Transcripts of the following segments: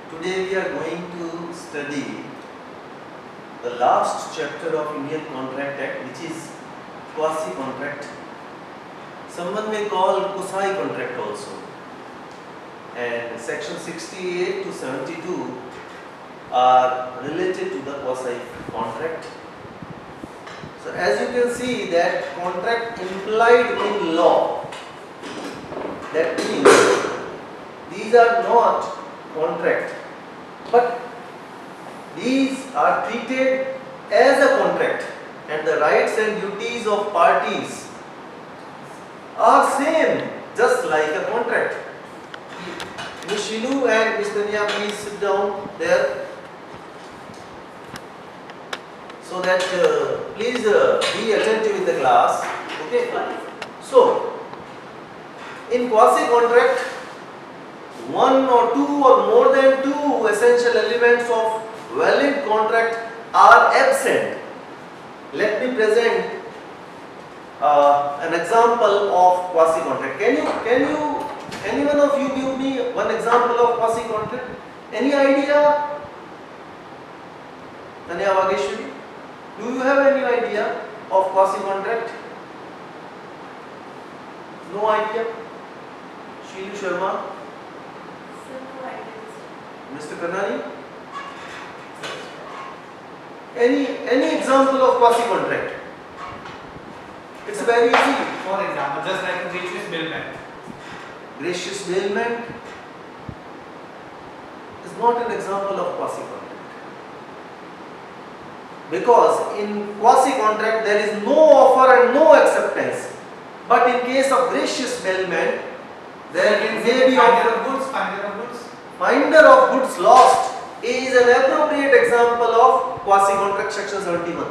Today we are going to study the last chapter of Indian Contract Act, which is Quasi contract. Someone may call Quasi contract also. And section 68 to 72 are related to the Quasi contract. So as you can see that contract implied in law, that means these are not contract, but these are treated as a contract, and the rights and duties of parties are same, just like a contract. Ms. Shilu and Ms. Tanya, please sit down there, so that please be attentive in the class. Okay. So in quasi contract, one or two or more than two essential elements of valid contract are absent. Let me present an example of quasi contract. Any one of you give me one example of quasi contract? Any idea? Tanya Vageshwari, do you have any idea of quasi contract? No idea? Sheelu Sharma? Mr. Kanani? Any example of quasi contract? It's very easy. For example, just like a gracious bailment. Gracious bailment is not an example of quasi contract, because in quasi contract there is no offer and no acceptance, but in case of gracious bailment there may be finder of goods. Finder of goods lost is an appropriate example of quasi contract section 71.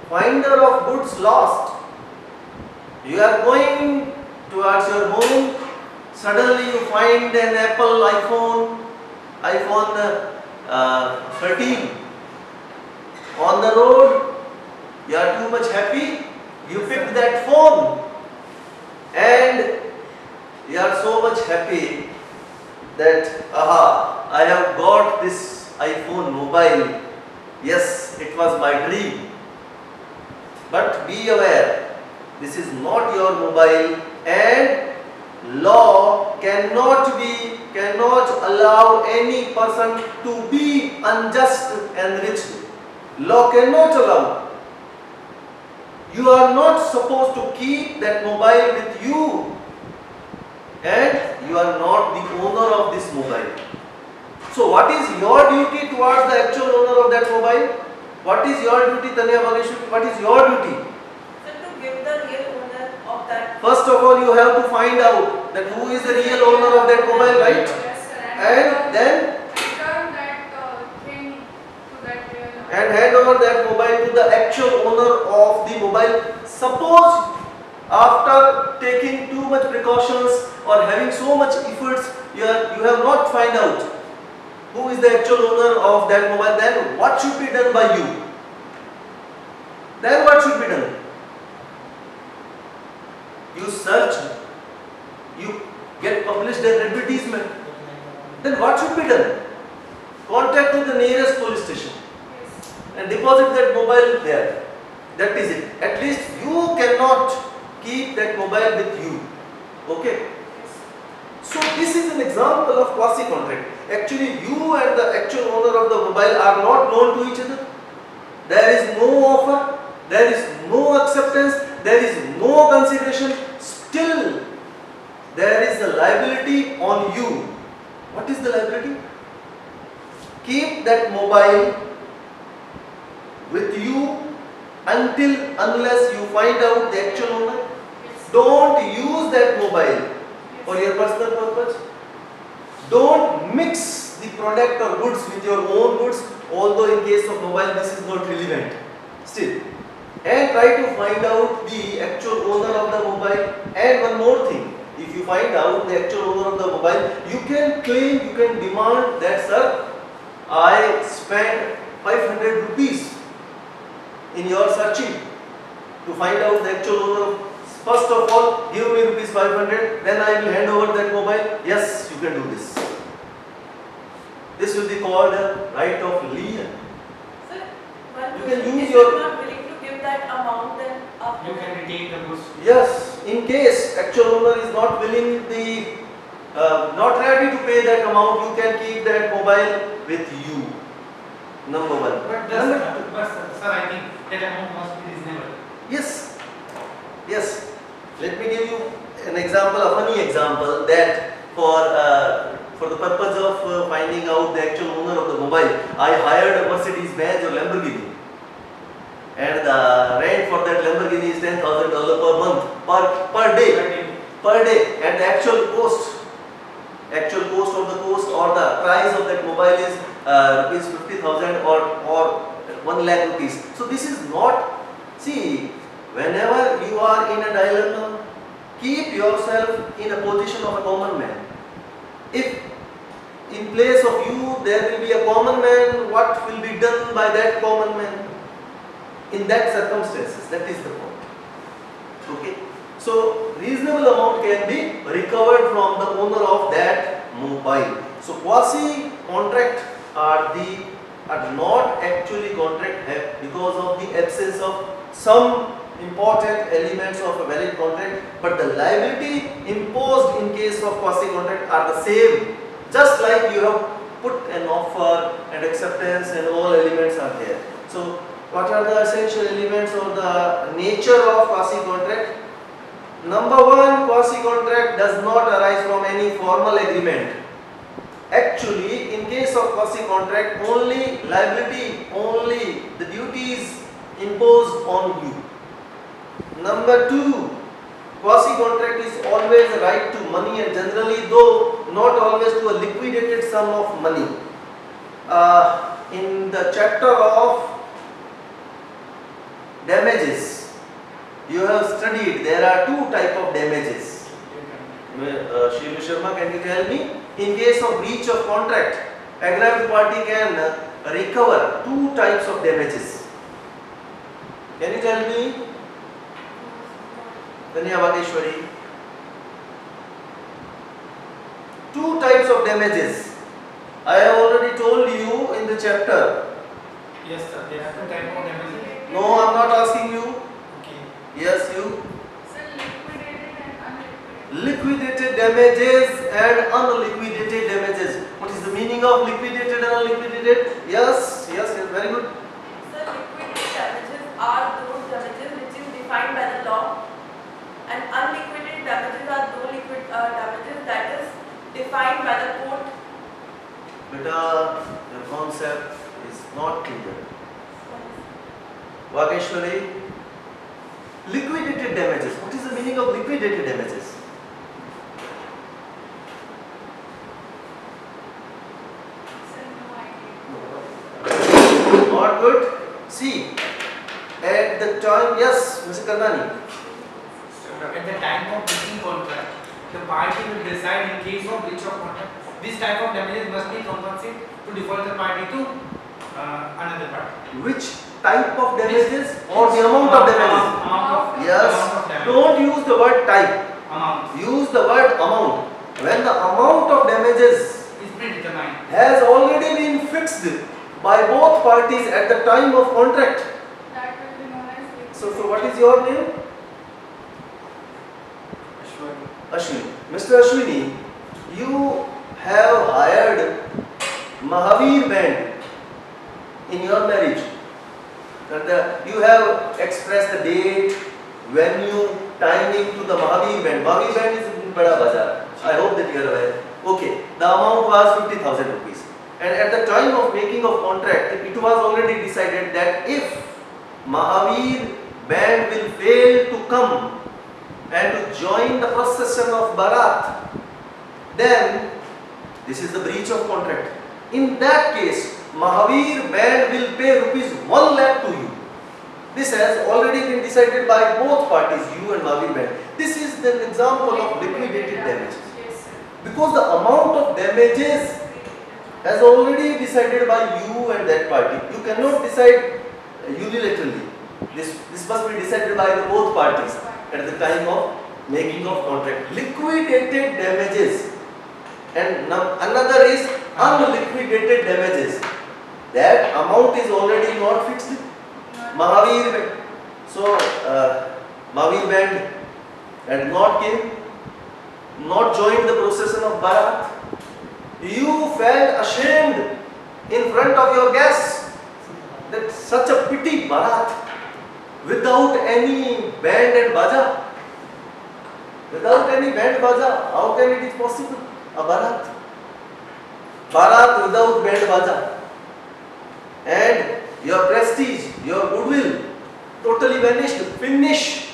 Finder of goods lost. You are going towards your home, suddenly you find an Apple iPhone 13 on the road. You are too much happy, you picked that phone and you are so much happy that I have got this iPhone mobile. Yes, it was my dream. But be aware, this is not your mobile, and law cannot allow any person to be unjust enriched. Law cannot allow. You are not supposed to keep that mobile with you, and you are not the owner of this mobile. So what is your duty towards the actual owner of that mobile? What is your duty, Tanya Bhageshwari? What is your duty? So to give the real owner of that. First of all, you have to find out that who is the real owner of that mobile, right? Yes, sir. And then return that thing to that real owner. and hand over that mobile to the actual owner of the mobile. Suppose after taking too much precautions or having so much efforts, you have not find out who is the actual owner of that mobile, then what should be done by you? Then what should be done? You search, you get published an advertisement. Then what should be done? Contact to the nearest police station and deposit that mobile there. That is it. At least you cannot keep that mobile with you. Okay? So this is an example of quasi contract. Actually, you and the actual owner of the mobile are not known to each other. There is no offer, there is no acceptance, there is no consideration. Still, there is a liability on you. What is the liability? Keep that mobile with you unless you find out the actual owner. Don't use that mobile for your personal purpose. Don't mix the product or goods with your own goods, although in case of mobile this is not relevant. Still, and try to find out the actual owner of the mobile. And one more thing, if you find out the actual owner of the mobile, you can claim, you can demand that, sir, I spent 500 rupees in your searching to find out the actual owner of. First of all, give me rupees 500, then I will hand over that mobile. Yes, you can do this. This will be called a right of lien. Sir, one You can question, use if your- you are not willing to give that amount, then after You can that- retain the goods. Yes, in case actual owner is not willing not ready to pay that amount, you can keep that mobile with you. Number one. Number two. Sir, I think that amount must be reasonable. Yes, yes. Let me give you an example, a funny example that for the purpose of finding out the actual owner of the mobile, I hired a Mercedes Benz or Lamborghini, and the rent for that Lamborghini is $10,000 per month per day, and the actual cost of the cost or the price of that mobile is rupees 50,000 or 1 lakh rupees. So this is not, see, whenever you are in a dilemma, keep yourself in a position of a common man. If in place of you there will be a common man, what will be done by that common man in that circumstances? That is the point. Okay. So reasonable amount can be recovered from the owner of that mobile. So quasi contract are not actually contract because of the absence of some important elements of a valid contract, but the liability imposed in case of quasi contract are the same. Just like you have put an offer and acceptance and all elements are there. So what are the essential elements or the nature of quasi contract? Number one, quasi contract does not arise from any formal agreement. Actually, in case of quasi contract, only liability, only the duties imposed on you. Number two, quasi contract is always a right to money and generally, though not always, to a liquidated sum of money. In the chapter of damages, you have studied there are two types of damages. Shilu Sharma, can you tell me? In case of breach of contract, aggrieved party can recover two types of damages. Can you tell me? Dhanya Vageshwari. Two types of damages. I have already told you in the chapter. Yes, sir. There are two types of damages. No, I am not asking you. Okay. Yes, you. Sir, liquidated and unliquidated. Liquidated damages and unliquidated damages. What is the meaning of liquidated and unliquidated? Yes, very good. Sir, liquidated damages are those damages which is defined by the law, and unliquidated damages are those liquid damages that is defined by the court. Beta, your concept is not clear. Vageshwari, liquidated damages. What is the meaning of liquidated damages? Sir, no idea. Not good. See, at the time, yes, Mr. Karnani. At the time of breaching contract, the party will decide in case of breach of contract. This type of damages must be compensated to default the party to another party. Which type of damages or the amount of damages? Amount of Yes. damage. Don't use the word type. Amount Use the word amount. When the amount of damages is predetermined. has already been fixed by both parties at the time of contract. That will be known as liquidated. So what is your name? Ashwini. Mr. Ashwini, you have hired Mahavir band in your marriage. And you have expressed the date, venue, timing to the Mahavir band. Mahavir band is in Bada Bazaar. I hope that you are aware. Okay, the amount was 50,000 rupees. And at the time of making of contract, it was already decided that if Mahavir band will fail to come and to join the procession of Bharat, then this is the breach of contract. In that case, Mahavir band will pay rupees 1 lakh to you. This has already been decided by both parties, you and Mahavir band. This is an example of liquidated damages. Yes, sir. Because the amount of damages has already decided by you and that party. You cannot decide unilaterally. This must be decided by the both parties at the time of making of contract. Liquidated damages. And another is unliquidated damages. That amount is already not fixed. Mahavir band. So Mahavir band had not came, not joined the procession of Bharat. You felt ashamed in front of your guests that such a pity Bharat without any band and baja. Without any band baja, how can it is possible? A Bharat. Bharat without band baja. And your prestige, your goodwill totally vanished, finish,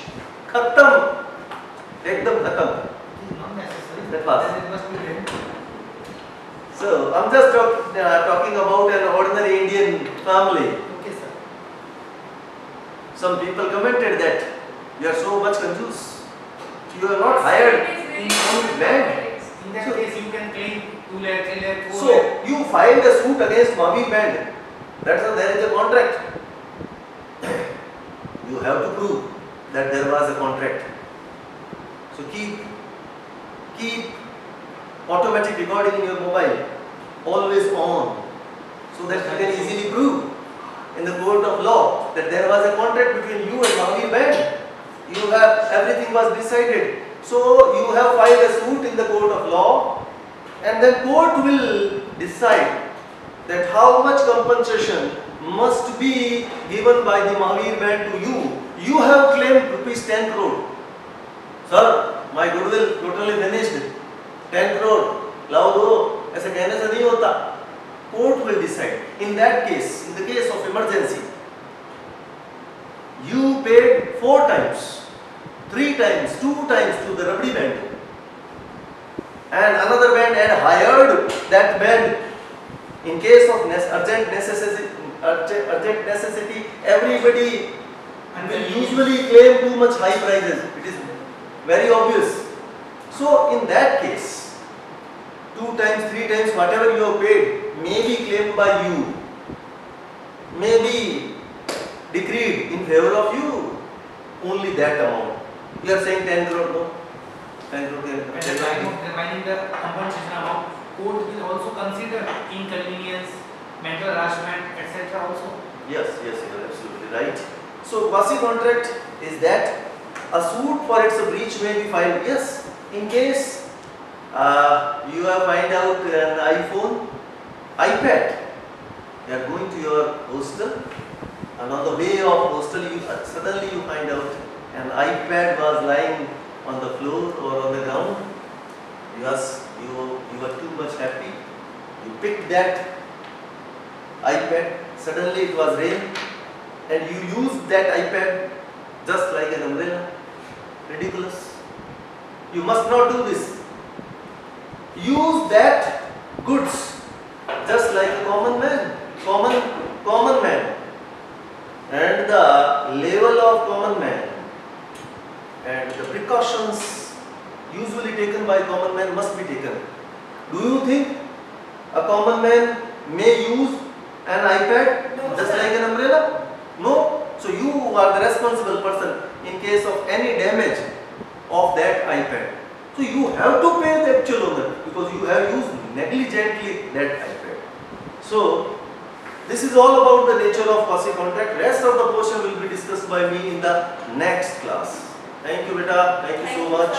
khatam, ekdam khatam. It is not necessary. That was. Then it must be written. So I'm just talking about an ordinary Indian family. Okay, sir. Some people commented that you are so much confused. You are not hired in own band. In that case, you can claim 2 lakh, 3 lakh, 4 lakh. So you filed a suit against Mavi band. That's why there is a contract. You have to prove that there was a contract. So keep automatic recording in your mobile always on, so that you can easily prove in the court of law that there was a contract between you and Mavi band. You have, everything was decided. So you have filed a suit in the court of law, and then court will decide that how much compensation must be given by the Mahavir band to you. You have claimed rupees 10 crore. Sir, my goodwill totally finished. 10 crore. Lao do. ऐसा कहने से नहीं होता. Court will decide. In that case, in the case of emergency, you paid 4 times, 3 times, 2 times to the Rabdi band, and another band had hired that band. In case of urgent necessity, everybody will usually claim too much high prices. It is very obvious. So in that case, 2 times, 3 times, whatever you have paid may be claimed by you, may be decreed in favor of you. Only that amount. You are saying 10 crore, no? 10 crore. At the time of determining the compensation amount, court will also consider inconvenience, mental harassment, etc. also. Yes, you are absolutely right. So quasi contract is that a suit for its breach may be filed. Yes, in case you have find out an iPhone, iPad, you are going to your hostel, and on the way of hostel, suddenly you find out an iPad was lying on the floor or on the ground. You were too much happy. You picked that iPad. Suddenly it was rain, and you used that iPad just like an umbrella. Ridiculous. You must not do this. Use that goods just like a common man. Common man. And the level of common man and the precautions usually taken by common man must be taken. Do you think a common man may use an iPad just like an umbrella? No. So you are the responsible person in case of any damage of that iPad. So you have to pay the actual owner because you have used negligently that iPad. So this is all about the nature of quasi contract. Rest of the portion will be discussed by me in the next class. Thank you, beta. Thank you so much.